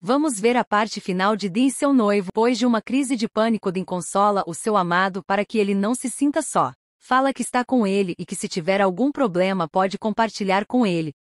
Vamos ver a parte final de Dean e seu noivo. Depois de uma crise de pânico, Dean consola o seu amado para que ele não se sinta só. Fala que está com ele e que se tiver algum problema pode compartilhar com ele.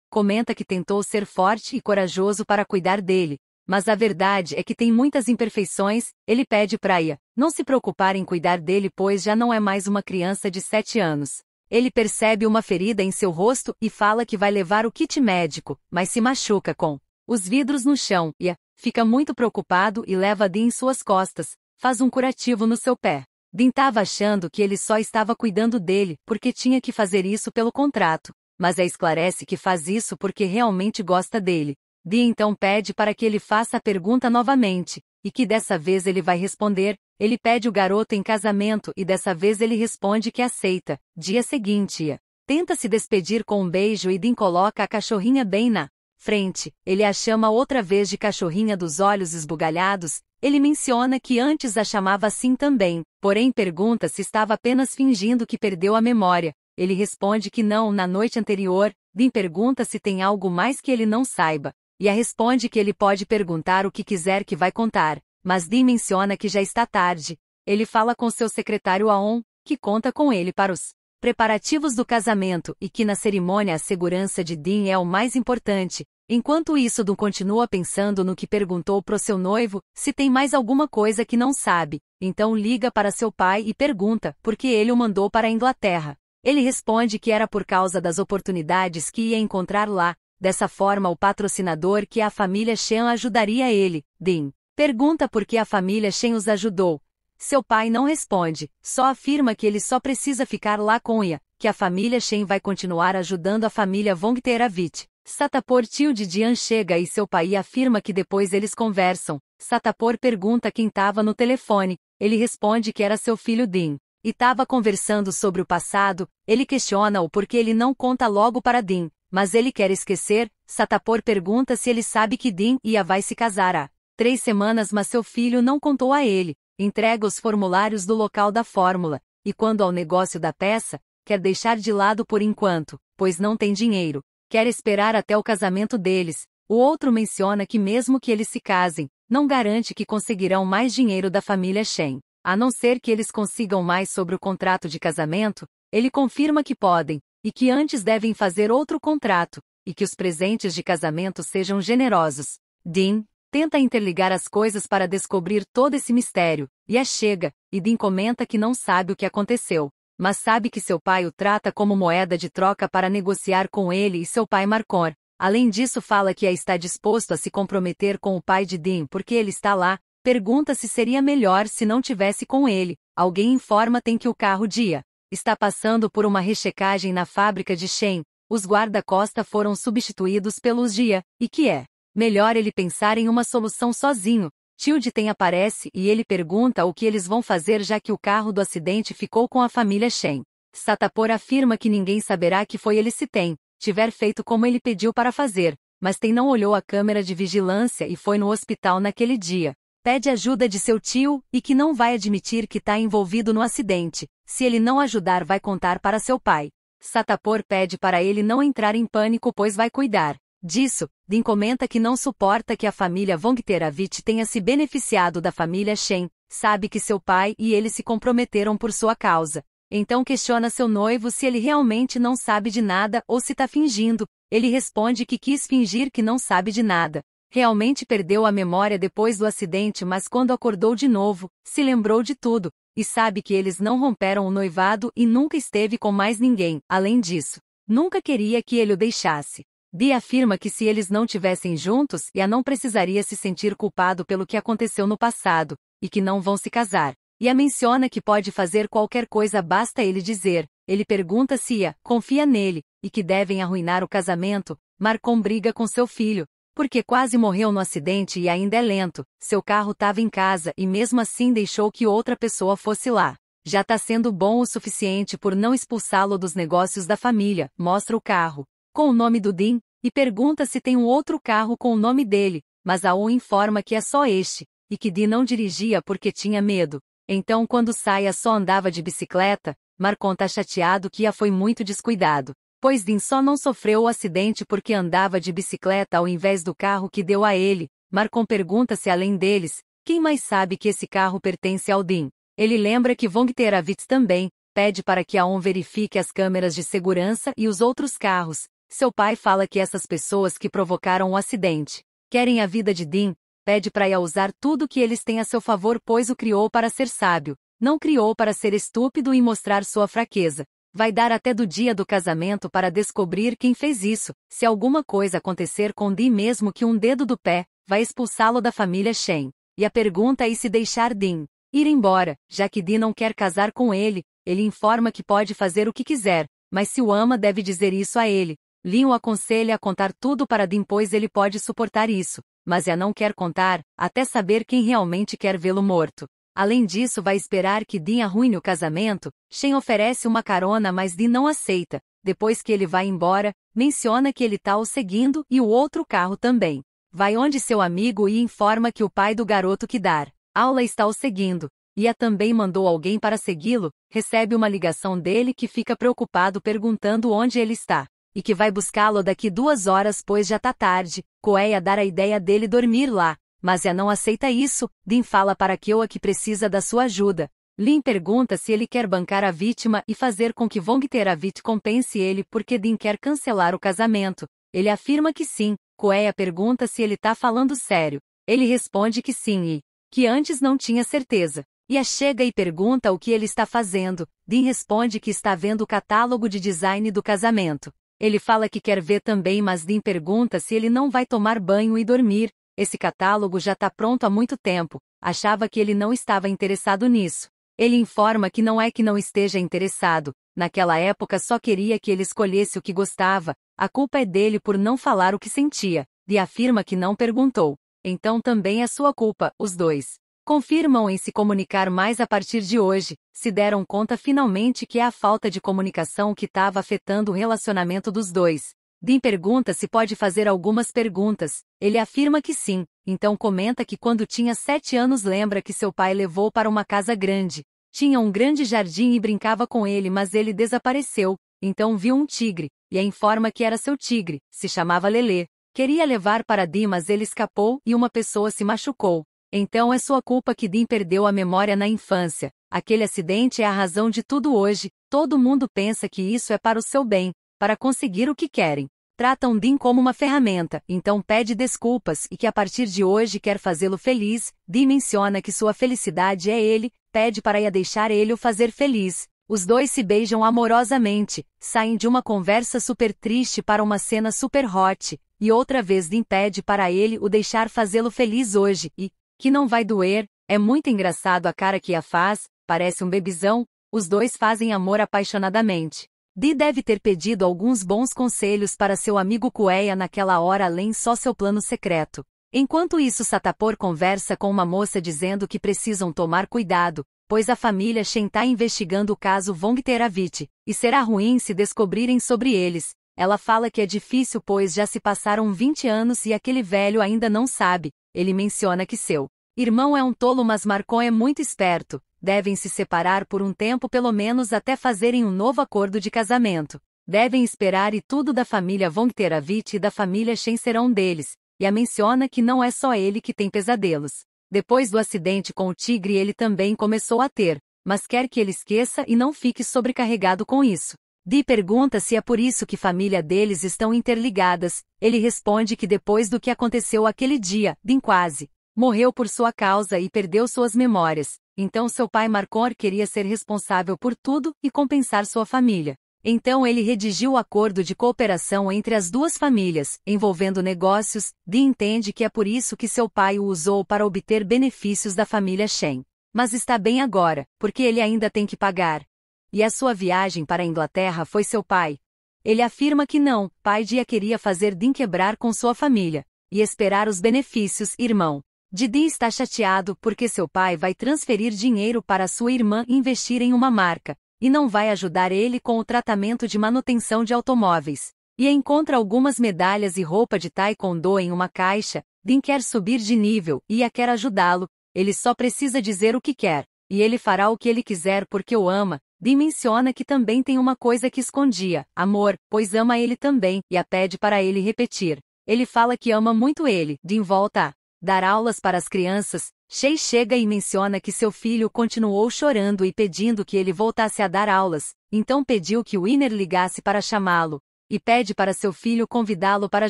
Comenta que tentou ser forte e corajoso para cuidar dele. Mas a verdade é que tem muitas imperfeições. Ele pede para não se preocupar em cuidar dele, pois já não é mais uma criança de 7 anos. Ele percebe uma ferida em seu rosto e fala que vai levar o kit médico, mas se machuca com os vidros no chão. Fica muito preocupado e leva Dean em suas costas. Faz um curativo no seu pé. Dean estava achando que ele só estava cuidando dele porque tinha que fazer isso pelo contrato, mas esclarece que faz isso porque realmente gosta dele. Dean então pede para que ele faça a pergunta novamente, e que dessa vez ele vai responder. Ele pede o garoto em casamento e dessa vez ele responde que aceita. Dia seguinte, tenta se despedir com um beijo e Dean coloca a cachorrinha bem na frente. Ele a chama outra vez de cachorrinha dos olhos esbugalhados. Ele menciona que antes a chamava assim também, porém pergunta se estava apenas fingindo que perdeu a memória. Ele responde que não. Na noite anterior, Dean pergunta se tem algo mais que ele não saiba. E a responde que ele pode perguntar o que quiser que vai contar, mas Dean menciona que já está tarde. Ele fala com seu secretário Aon, que conta com ele para os preparativos do casamento e que na cerimônia a segurança de Dean é o mais importante. Enquanto isso, Dean continua pensando no que perguntou pro seu noivo, se tem mais alguma coisa que não sabe. Então liga para seu pai e pergunta por que ele o mandou para a Inglaterra. Ele responde que era por causa das oportunidades que ia encontrar lá. Dessa forma, o patrocinador que a família Shen ajudaria ele. Dean pergunta por que a família Shen os ajudou. Seu pai não responde, só afirma que ele só precisa ficar lá com que a família Shen vai continuar ajudando a família Vongteravit. Satapor, tio de Dian, chega e seu pai afirma que depois eles conversam. Satapor pergunta quem estava no telefone. Ele responde que era seu filho Dean. E estava conversando sobre o passado. Ele questiona-o porque ele não conta logo para Dean. Mas ele quer esquecer. Satapor pergunta se ele sabe que Dean vai se casar há 3 semanas, mas seu filho não contou a ele. Entrega os formulários do local da fórmula, e quando ao negócio da peça, quer deixar de lado por enquanto, pois não tem dinheiro. Quer esperar até o casamento deles. O outro menciona que mesmo que eles se casem, não garante que conseguirão mais dinheiro da família Shen. A não ser que eles consigam mais sobre o contrato de casamento, ele confirma que podem, e que antes devem fazer outro contrato, e que os presentes de casamento sejam generosos. Dean tenta interligar as coisas para descobrir todo esse mistério, e chega, e Dean comenta que não sabe o que aconteceu, mas sabe que seu pai o trata como moeda de troca para negociar com ele e seu pai Marcor. Além disso, fala que está disposto a se comprometer com o pai de Dean porque ele está lá. Pergunta se seria melhor se não tivesse com ele. Alguém informa tem que o carro de está passando por uma rechecagem na fábrica de Shen. Os guarda-costa foram substituídos pelos Jia, e que é melhor ele pensar em uma solução sozinho. Tio de Ten aparece e ele pergunta o que eles vão fazer já que o carro do acidente ficou com a família Shen. Satapor afirma que ninguém saberá que foi ele se Ten tiver feito como ele pediu para fazer, mas Ten não olhou a câmera de vigilância e foi no hospital naquele dia. Pede ajuda de seu tio, e que não vai admitir que está envolvido no acidente. Se ele não ajudar, vai contar para seu pai. Satapor pede para ele não entrar em pânico, pois vai cuidar disso. Dean comenta que não suporta que a família Vongteravit tenha se beneficiado da família Shen, sabe que seu pai e ele se comprometeram por sua causa. Então questiona seu noivo se ele realmente não sabe de nada ou se está fingindo. Ele responde que quis fingir que não sabe de nada. Realmente perdeu a memória depois do acidente, mas quando acordou de novo, se lembrou de tudo, e sabe que eles não romperam o noivado e nunca esteve com mais ninguém. Além disso, nunca queria que ele o deixasse. Dee afirma que se eles não tivessem juntos, não precisaria se sentir culpado pelo que aconteceu no passado, e que não vão se casar. E menciona que pode fazer qualquer coisa, basta ele dizer. Ele pergunta se confia nele, e que devem arruinar o casamento. Marcon briga com seu filho, porque quase morreu no acidente e ainda é lento. Seu carro estava em casa e mesmo assim deixou que outra pessoa fosse lá. Já está sendo bom o suficiente por não expulsá-lo dos negócios da família. Mostra o carro com o nome do Dean, e pergunta se tem um outro carro com o nome dele, mas Aon informa que é só este, e que Dean não dirigia porque tinha medo. Então quando Saya só andava de bicicleta, Marcon tá chateado que foi muito descuidado, pois Dean só não sofreu o acidente porque andava de bicicleta ao invés do carro que deu a ele. Marcon pergunta se além deles, quem mais sabe que esse carro pertence ao Dean. Ele lembra que Vongteravits também pede para que Aon verifique as câmeras de segurança e os outros carros. Seu pai fala que essas pessoas que provocaram o acidente querem a vida de Dean, pede para Aya usar tudo que eles têm a seu favor, pois o criou para ser sábio, não criou para ser estúpido e mostrar sua fraqueza. Vai dar até do dia do casamento para descobrir quem fez isso. Se alguma coisa acontecer com Dean, mesmo que um dedo do pé, vai expulsá-lo da família Shen. E a pergunta é se deixar Dean ir embora, já que Dean não quer casar com ele. Ele informa que pode fazer o que quiser, mas se o ama deve dizer isso a ele. Lin o aconselha a contar tudo para Dean, pois ele pode suportar isso, mas Aya não quer contar, até saber quem realmente quer vê-lo morto. Além disso, vai esperar que Dean arruine o casamento. Shen oferece uma carona, mas Dean não aceita. Depois que ele vai embora, menciona que ele tá o seguindo e o outro carro também. Vai onde seu amigo e informa que o pai do garoto que dar aula está o seguindo. Aya também mandou alguém para segui-lo, recebe uma ligação dele que fica preocupado perguntando onde ele está, e que vai buscá-lo daqui 2 horas pois já tá tarde. Koea dá a ideia dele dormir lá, mas Aya não aceita isso. Dean fala para Kyoa que precisa da sua ajuda. Lin pergunta se ele quer bancar a vítima e fazer com que Vongteravit compense ele porque Dean quer cancelar o casamento. Ele afirma que sim. Koea pergunta se ele tá falando sério. Ele responde que sim e que antes não tinha certeza. Aya chega e pergunta o que ele está fazendo. Dean responde que está vendo o catálogo de design do casamento. Ele fala que quer ver também, mas Dean pergunta se ele não vai tomar banho e dormir. Esse catálogo já está pronto há muito tempo. Achava que ele não estava interessado nisso. Ele informa que não é que não esteja interessado. Naquela época só queria que ele escolhesse o que gostava. A culpa é dele por não falar o que sentia. E afirma que não perguntou. Então também é sua culpa. Os dois confirmam em se comunicar mais a partir de hoje. Se deram conta finalmente que é a falta de comunicação que estava afetando o relacionamento dos dois. Dean pergunta se pode fazer algumas perguntas. Ele afirma que sim, então comenta que quando tinha 7 anos lembra que seu pai levou para uma casa grande. Tinha um grande jardim e brincava com ele, mas ele desapareceu. Então viu um tigre, e informa que era seu tigre, se chamava Lelê. Queria levar para Dean, mas ele escapou e uma pessoa se machucou. Então é sua culpa que Dean perdeu a memória na infância. Aquele acidente é a razão de tudo hoje. Todo mundo pensa que isso é para o seu bem, para conseguir o que querem. Tratam Dean como uma ferramenta, então pede desculpas e que a partir de hoje quer fazê-lo feliz. Dean menciona que sua felicidade é ele, pede para Aya deixar ele o fazer feliz. Os dois se beijam amorosamente, saem de uma conversa super triste para uma cena super hot, e outra vez Dean pede para ele o deixar fazê-lo feliz hoje, e que não vai doer. É muito engraçado a cara que Aya faz, parece um bebizão. Os dois fazem amor apaixonadamente. Dee deve ter pedido alguns bons conselhos para seu amigo Koea naquela hora, além só seu plano secreto. Enquanto isso, Satapor conversa com uma moça dizendo que precisam tomar cuidado, pois a família Shen está investigando o caso Vongteravit, e será ruim se descobrirem sobre eles. Ela fala que é difícil pois já se passaram 20 anos e aquele velho ainda não sabe. Ele menciona que seu irmão é um tolo, mas Marcon é muito esperto. Devem se separar por um tempo pelo menos até fazerem um novo acordo de casamento. Devem esperar e tudo da família Vongteravit e da família Shen serão deles. E a menciona que não é só ele que tem pesadelos. Depois do acidente com o tigre ele também começou a ter, mas quer que ele esqueça e não fique sobrecarregado com isso. Dee pergunta se é por isso que a família deles estão interligadas. Ele responde que depois do que aconteceu aquele dia, Dean quase morreu por sua causa e perdeu suas memórias. Então seu pai Marcor queria ser responsável por tudo e compensar sua família. Então ele redigiu o acordo de cooperação entre as duas famílias, envolvendo negócios. Dee entende que é por isso que seu pai o usou para obter benefícios da família Shen. Mas está bem agora, porque ele ainda tem que pagar. E a sua viagem para a Inglaterra foi seu pai. Ele afirma que não, pai de Aya queria fazer Dean quebrar com sua família e esperar os benefícios, irmão. Dee está chateado porque seu pai vai transferir dinheiro para sua irmã e investir em uma marca, e não vai ajudar ele com o tratamento de manutenção de automóveis. E encontra algumas medalhas e roupa de taekwondo em uma caixa. Dean quer subir de nível e Aya quer ajudá-lo. Ele só precisa dizer o que quer, e ele fará o que ele quiser porque o ama. Dean menciona que também tem uma coisa que escondia, amor, pois ama ele também, e a pede para ele repetir. Ele fala que ama muito ele. Dean volta a dar aulas para as crianças. Shei chega e menciona que seu filho continuou chorando e pedindo que ele voltasse a dar aulas, então pediu que Winner ligasse para chamá-lo, e pede para seu filho convidá-lo para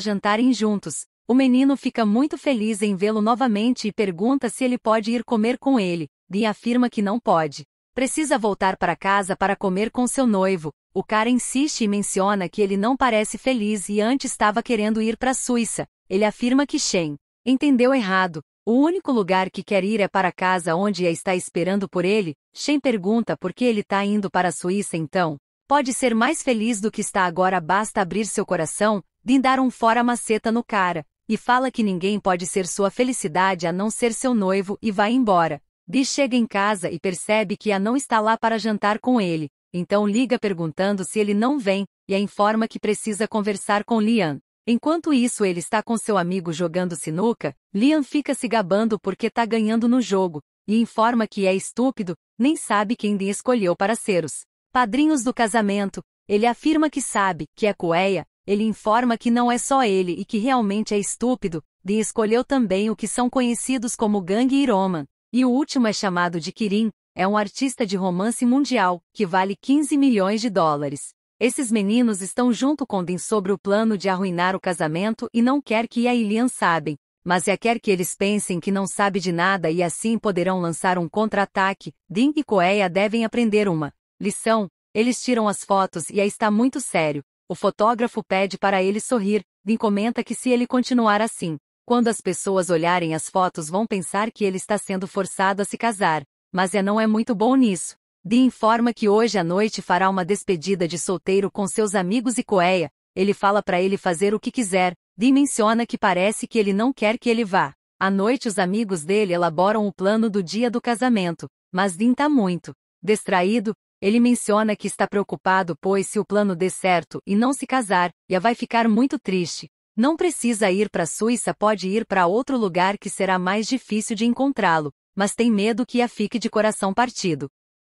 jantarem juntos. O menino fica muito feliz em vê-lo novamente e pergunta se ele pode ir comer com ele. Dean afirma que não pode. Precisa voltar para casa para comer com seu noivo. O cara insiste e menciona que ele não parece feliz e antes estava querendo ir para a Suíça. Ele afirma que Shen entendeu errado. O único lugar que quer ir é para casa onde a está esperando por ele. Shen pergunta por que ele está indo para a Suíça então. Pode ser mais feliz do que está agora, basta abrir seu coração. Dean dá um fora-maceta no cara, e fala que ninguém pode ser sua felicidade a não ser seu noivo e vai embora. Dean chega em casa e percebe que a não está lá para jantar com ele, então liga perguntando se ele não vem, e a informa que precisa conversar com Liam. Enquanto isso ele está com seu amigo jogando sinuca, Liam fica se gabando porque tá ganhando no jogo, e informa que é estúpido, nem sabe quem Dean escolheu para ser os padrinhos do casamento. Ele afirma que sabe, que é Kueya. Ele informa que não é só ele e que realmente é estúpido. Dean escolheu também o que são conhecidos como Gangue Iroman. E o último é chamado de Kirin, é um artista de romance mundial, que vale 15 milhões de dólares. Esses meninos estão junto com Dean sobre o plano de arruinar o casamento e não quer que Ia e Liam sabem, mas quer que eles pensem que não sabe de nada e assim poderão lançar um contra-ataque. Dean e Kueya devem aprender uma lição. Eles tiram as fotos e está muito sério. O fotógrafo pede para ele sorrir. Dean comenta que se ele continuar assim, quando as pessoas olharem as fotos vão pensar que ele está sendo forçado a se casar, mas não é muito bom nisso. Dean informa que hoje à noite fará uma despedida de solteiro com seus amigos e Kueya. Ele fala para ele fazer o que quiser. Dean menciona que parece que ele não quer que ele vá. À noite os amigos dele elaboram o plano do dia do casamento, mas Dean tá muito distraído. Ele menciona que está preocupado pois se o plano der certo e não se casar, Ia vai ficar muito triste. Não precisa ir para a Suíça, pode ir para outro lugar que será mais difícil de encontrá-lo, mas tem medo que Ia fique de coração partido.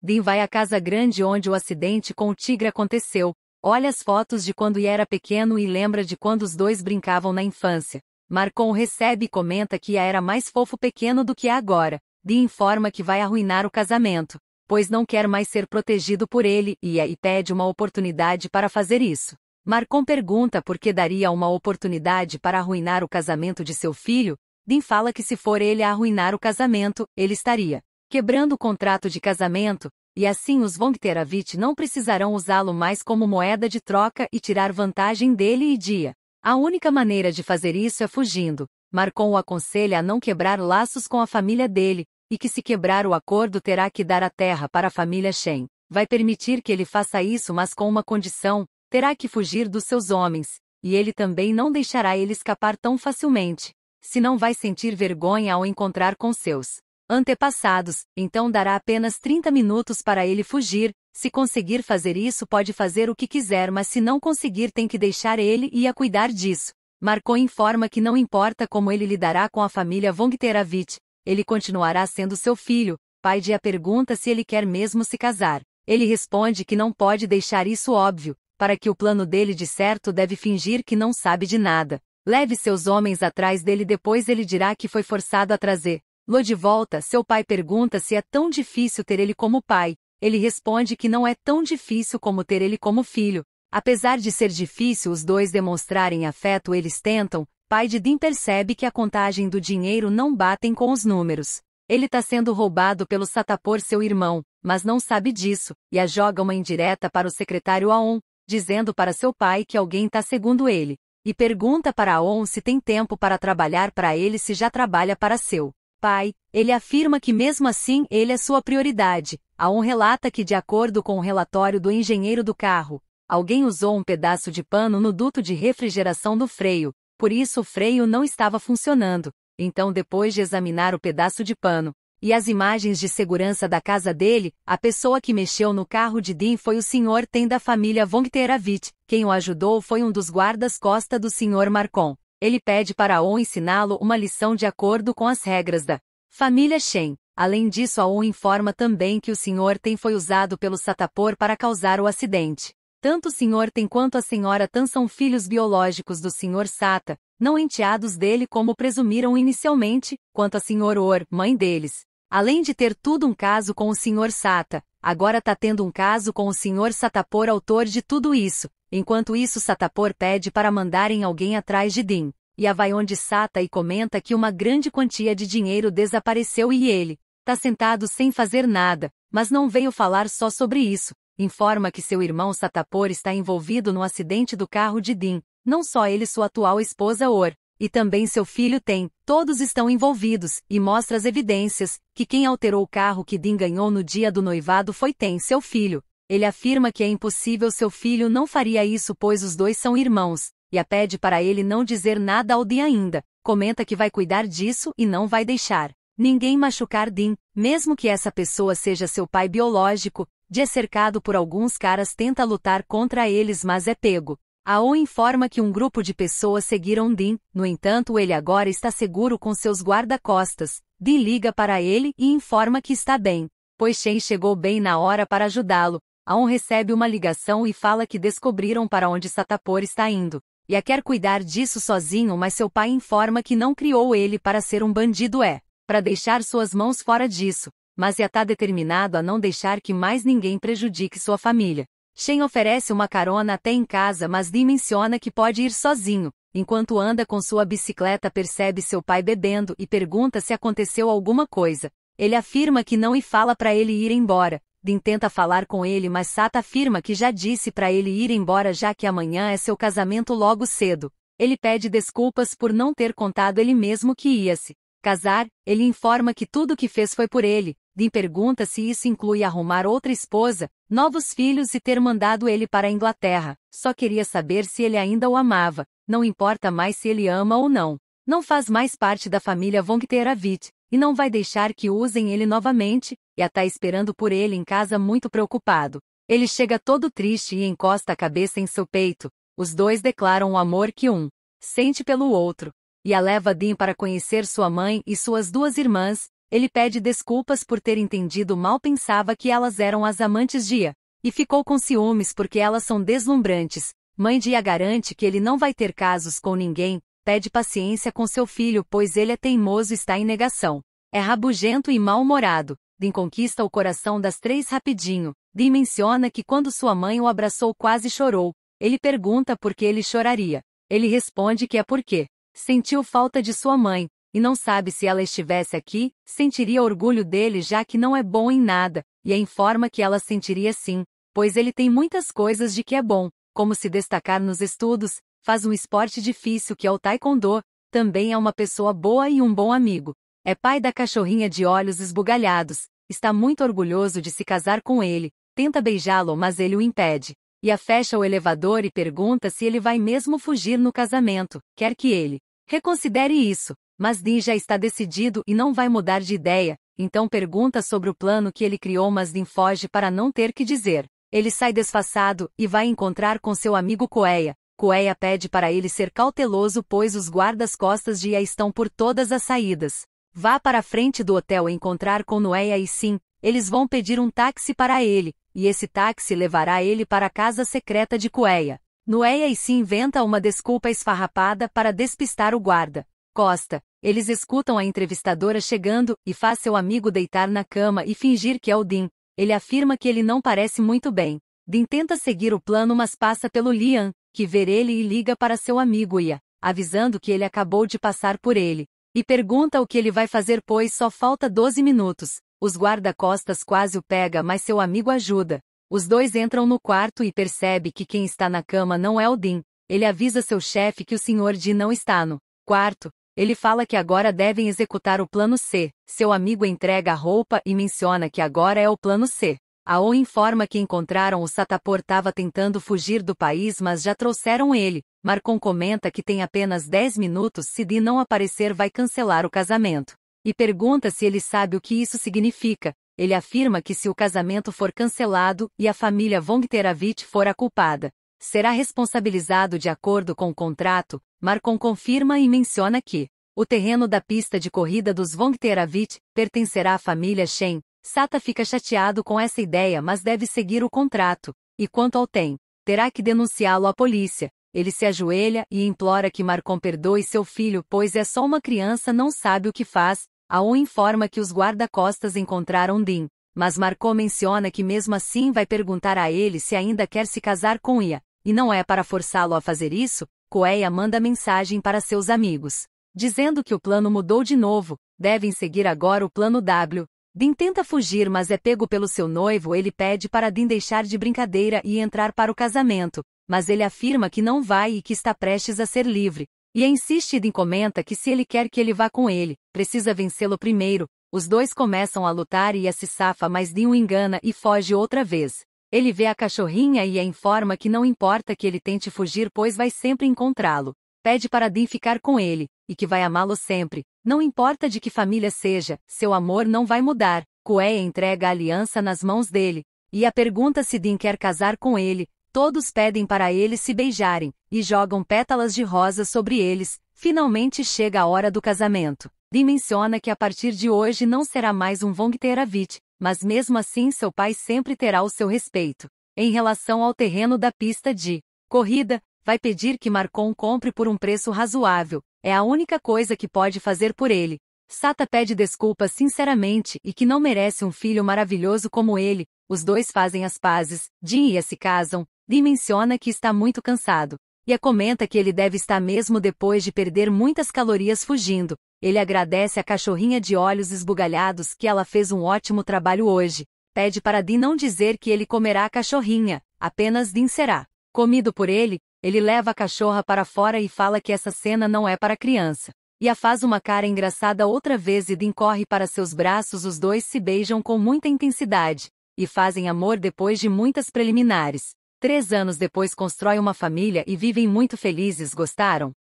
Dean vai à casa grande onde o acidente com o tigre aconteceu, olha as fotos de quando Ia era pequeno e lembra de quando os dois brincavam na infância. Marcon recebe e comenta que Ia era mais fofo pequeno do que é agora. Dean informa que vai arruinar o casamento, pois não quer mais ser protegido por ele e pede uma oportunidade para fazer isso. Marcon pergunta por que daria uma oportunidade para arruinar o casamento de seu filho. Dean fala que se for ele a arruinar o casamento, ele estaria quebrando o contrato de casamento, e assim os Vongteravit não precisarão usá-lo mais como moeda de troca e tirar vantagem dele e Dia. A única maneira de fazer isso é fugindo. Marcon o aconselha a não quebrar laços com a família dele, e que se quebrar o acordo terá que dar a terra para a família Shen. Vai permitir que ele faça isso mas com uma condição, terá que fugir dos seus homens, e ele também não deixará ele escapar tão facilmente. Se não vai sentir vergonha ao encontrar com seus antepassados, então dará apenas 30 minutos para ele fugir. Se conseguir fazer isso pode fazer o que quiser mas se não conseguir tem que deixar ele e a cuidar disso. Marcon informa que não importa como ele lidará com a família Vongteravit, ele continuará sendo seu filho. Pai de Ia pergunta se ele quer mesmo se casar. Ele responde que não pode deixar isso óbvio, para que o plano dele de certo deve fingir que não sabe de nada. Leve seus homens atrás dele depois ele dirá que foi forçado a trazer-lo de volta. Seu pai pergunta se é tão difícil ter ele como pai. Ele responde que não é tão difícil como ter ele como filho. Apesar de ser difícil os dois demonstrarem afeto eles tentam. Pai de Dean percebe que a contagem do dinheiro não batem com os números. Ele está sendo roubado pelo Satapor seu irmão, mas não sabe disso, e a joga uma indireta para o secretário Aon, dizendo para seu pai que alguém está segundo ele, e pergunta para Aon se tem tempo para trabalhar para ele se já trabalha para seu pai. Ele afirma que mesmo assim ele é sua prioridade. Aon relata que de acordo com o relatório do engenheiro do carro, alguém usou um pedaço de pano no duto de refrigeração do freio, por isso o freio não estava funcionando. Então depois de examinar o pedaço de pano e as imagens de segurança da casa dele, a pessoa que mexeu no carro de Dean foi o Sr. Ten da família Vongteravit. Quem o ajudou foi um dos guardas-costa do Sr. Marcon. Ele pede para Aon ensiná-lo uma lição de acordo com as regras da família Shen. Além disso, Aon informa também que o Sr. Ten foi usado pelo Satapor para causar o acidente. Tanto o Sr. Ten quanto a Sra. Tan são filhos biológicos do Sr. Sata, não enteados dele como presumiram inicialmente, quanto a Sr. Or, mãe deles. Além de ter tudo um caso com o Sr. Sata, agora tá tendo um caso com o Sr. Satapor, autor de tudo isso. Enquanto isso, Satapor pede para mandarem alguém atrás de Din. E vai onde Sata e comenta que uma grande quantia de dinheiro desapareceu e ele tá sentado sem fazer nada, mas não veio falar só sobre isso. Informa que seu irmão Satapor está envolvido no acidente do carro de Din. Não só ele, sua atual esposa Or, e também seu filho tem, todos estão envolvidos, e mostra as evidências, que quem alterou o carro que Din ganhou no dia do noivado foi Tem, seu filho. Ele afirma que é impossível, seu filho não faria isso pois os dois são irmãos, e a pede para ele não dizer nada ao Din ainda, comenta que vai cuidar disso e não vai deixar ninguém machucar Din, mesmo que essa pessoa seja seu pai biológico. Din é cercado por alguns caras, tenta lutar contra eles mas é pego. Ao informa que um grupo de pessoas seguiram Din, no entanto ele agora está seguro com seus guarda-costas. Din liga para ele e informa que está bem, pois Shen chegou bem na hora para ajudá-lo. Aon recebe uma ligação e fala que descobriram para onde Satapor está indo. E quer cuidar disso sozinho, mas seu pai informa que não criou ele para ser um bandido, para deixar suas mãos fora disso, mas está determinado a não deixar que mais ninguém prejudique sua família. Shen oferece uma carona até em casa, mas Din menciona que pode ir sozinho. Enquanto anda com sua bicicleta, percebe seu pai bebendo e pergunta se aconteceu alguma coisa. Ele afirma que não e fala para ele ir embora. Din tenta falar com ele, mas Sata afirma que já disse para ele ir embora já que amanhã é seu casamento logo cedo. Ele pede desculpas por não ter contado ele mesmo que ia se casar. Ele informa que tudo que fez foi por ele. Din pergunta se isso inclui arrumar outra esposa, novos filhos e ter mandado ele para a Inglaterra. Só queria saber se ele ainda o amava. Não importa mais se ele ama ou não. Não faz mais parte da família Von Teravit, e não vai deixar que usem ele novamente, e está esperando por ele em casa muito preocupado. Ele chega todo triste e encosta a cabeça em seu peito. Os dois declaram o amor que um sente pelo outro. E a leva Din para conhecer sua mãe e suas duas irmãs. Ele pede desculpas por ter entendido mal, pensava que elas eram as amantes de Ia, e ficou com ciúmes porque elas são deslumbrantes. Mãe de Ia garante que ele não vai ter casos com ninguém, pede paciência com seu filho pois ele é teimoso e está em negação. É rabugento e mal-humorado. Din conquista o coração das três rapidinho. Din menciona que quando sua mãe o abraçou quase chorou. Ele pergunta por que ele choraria. Ele responde que é porque sentiu falta de sua mãe, e não sabe se ela estivesse aqui, sentiria orgulho dele já que não é bom em nada, e informa que ela sentiria sim, pois ele tem muitas coisas de que é bom, como se destacar nos estudos, faz um esporte difícil que é o taekwondo, também é uma pessoa boa e um bom amigo. É pai da cachorrinha de olhos esbugalhados, está muito orgulhoso de se casar com ele, tenta beijá-lo mas ele o impede. Ia fecha o elevador e pergunta se ele vai mesmo fugir no casamento, quer que ele reconsidere isso, mas Din já está decidido e não vai mudar de ideia, então pergunta sobre o plano que ele criou mas Din foge para não ter que dizer. Ele sai desfaçado e vai encontrar com seu amigo Koeia. Koeia pede para ele ser cauteloso pois os guardas-costas de Ia estão por todas as saídas. Vá para a frente do hotel encontrar com Noeia e sim, eles vão pedir um táxi para ele, e esse táxi levará ele para a casa secreta de Koeia. Noeia e sim inventa uma desculpa esfarrapada para despistar o guarda. Costa. Eles escutam a entrevistadora chegando e faz seu amigo deitar na cama e fingir que é o Din. Ele afirma que ele não parece muito bem. Din tenta seguir o plano mas passa pelo Lian, que vê ele e liga para seu amigo Ia, avisando que ele acabou de passar por ele. E pergunta o que ele vai fazer pois só falta 12 minutos. Os guarda-costas quase o pega mas seu amigo ajuda. Os dois entram no quarto e percebe que quem está na cama não é o Din. Ele avisa seu chefe que o Sr. Din não está no quarto. Ele fala que agora devem executar o plano C. Seu amigo entrega a roupa e menciona que agora é o plano C. Ao informa que encontraram o Satapor estava tentando fugir do país mas já trouxeram ele. Marcon comenta que tem apenas 10 minutos, se Din não aparecer vai cancelar o casamento. E pergunta se ele sabe o que isso significa. Ele afirma que se o casamento for cancelado e a família Von Teravit for a culpada, será responsabilizado de acordo com o contrato. Marcon confirma e menciona que o terreno da pista de corrida dos Von Teravit pertencerá à família Shen. Sata fica chateado com essa ideia mas deve seguir o contrato. E quanto ao Ten, terá que denunciá-lo à polícia. Ele se ajoelha e implora que Marcon perdoe seu filho, pois é só uma criança, não sabe o que faz. Aon informa que os guarda-costas encontraram Dean, mas Marcon menciona que mesmo assim vai perguntar a ele se ainda quer se casar com Ia, e não é para forçá-lo a fazer isso. Koeia manda mensagem para seus amigos, dizendo que o plano mudou de novo, devem seguir agora o plano W. Dean tenta fugir, mas é pego pelo seu noivo. Ele pede para Dean deixar de brincadeira e entrar para o casamento, mas ele afirma que não vai e que está prestes a ser livre. E insiste. Dean comenta que se ele quer que ele vá com ele, precisa vencê-lo primeiro. Os dois começam a lutar e Ia se safa, mas Dean o engana e foge outra vez. Ele vê a cachorrinha e a informa que não importa que ele tente fugir, pois vai sempre encontrá-lo. Pede para Dean ficar com ele, e que vai amá-lo sempre, não importa de que família seja, seu amor não vai mudar. Koeia entrega a aliança nas mãos dele, e a pergunta se Dean quer casar com ele. Todos pedem para eles se beijarem, e jogam pétalas de rosa sobre eles. Finalmente chega a hora do casamento. Dean menciona que a partir de hoje não será mais um Vongteravit, mas mesmo assim seu pai sempre terá o seu respeito. Em relação ao terreno da pista de corrida, vai pedir que Marcon compre por um preço razoável, é a única coisa que pode fazer por ele. Sata pede desculpas sinceramente e que não merece um filho maravilhoso como ele. Os dois fazem as pazes. Dean e Ia se casam. Dean menciona que está muito cansado. Ia comenta que ele deve estar mesmo depois de perder muitas calorias fugindo. Ele agradece a cachorrinha de olhos esbugalhados que ela fez um ótimo trabalho hoje. Pede para Dean não dizer que ele comerá a cachorrinha, apenas Dean será comido por ele. Ele leva a cachorra para fora e fala que essa cena não é para criança. Ia faz uma cara engraçada outra vez e Dean corre para seus braços. Os dois se beijam com muita intensidade e fazem amor depois de muitas preliminares. 3 anos depois constrói uma família e vivem muito felizes. Gostaram?